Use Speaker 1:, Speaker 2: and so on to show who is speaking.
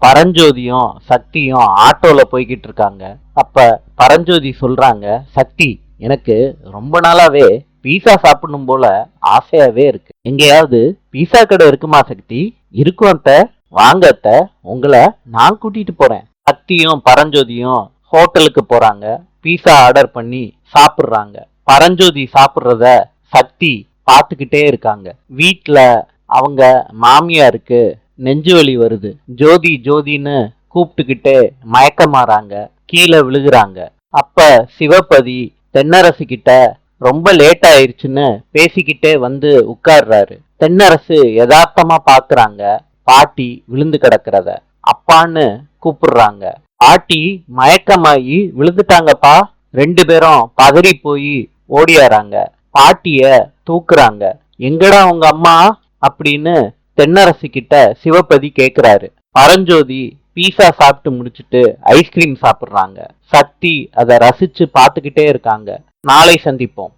Speaker 1: பரஞ்சோதியும் சக்தியும் ஆட்டோல போய்கிட்டு இருக்காங்க. அப்ப பரஞ்சோதி சொல்றாங்க, சக்தி, எனக்கு ரொம்ப நாளாவே பீஸா சாப்பிடணும் போல ஆசையாவே இருக்கு. எங்கேயாவது பீஸா கடை இருக்குமா சக்தி? இருக்கும் அத்தை, வாங்க அத்தை, உங்களை நான் கூட்டிட்டு போறேன். சக்தியும் பரஞ்சோதியும் ஹோட்டலுக்கு போறாங்க. பீஸா ஆர்டர் பண்ணி சாப்பிடுறாங்க. பரஞ்சோதி சாப்பிடுறத சக்தி பார்த்துக்கிட்டே இருக்காங்க. வீட்ல அவங்க மாமியாருக்கு நெஞ்சு வலி வருது. ஜோதி ஜோதின்னு கூப்பிட்டுக்கிட்டே மயக்கமாறாங்க, கீழே விழுகுறாங்க. அப்ப சிவபதி தென்னரசு கிட்ட ரொம்ப லேட் ஆயிருச்சுன்னு பேசிக்கிட்டே வந்து உட்கார்றாரு. தென்னரசு யதார்த்தமா பாக்குறாங்க, பாட்டி விழுந்து கிடக்கிறத. அப்பான்னு கூப்பிடுறாங்க. பாட்டி மயக்கமாயி விழுந்துட்டாங்கப்பா. ரெண்டு பேரும் பதறி போய் ஓடியாராங்க. பாட்டிய தூக்குறாங்க. எங்கடா உங்க அம்மா அப்படின்னு தென்னரசு கிட்ட சிவபதி கேக்குறாரு. பரஞ்சோதி பீஸா சாப்பிட்டு முடிச்சிட்டு ஐஸ்கிரீம் சாப்பிடுறாங்க. சக்தி அதை ரசிச்சு பார்த்துக்கிட்டே இருக்காங்க. நாளை சந்திப்போம்.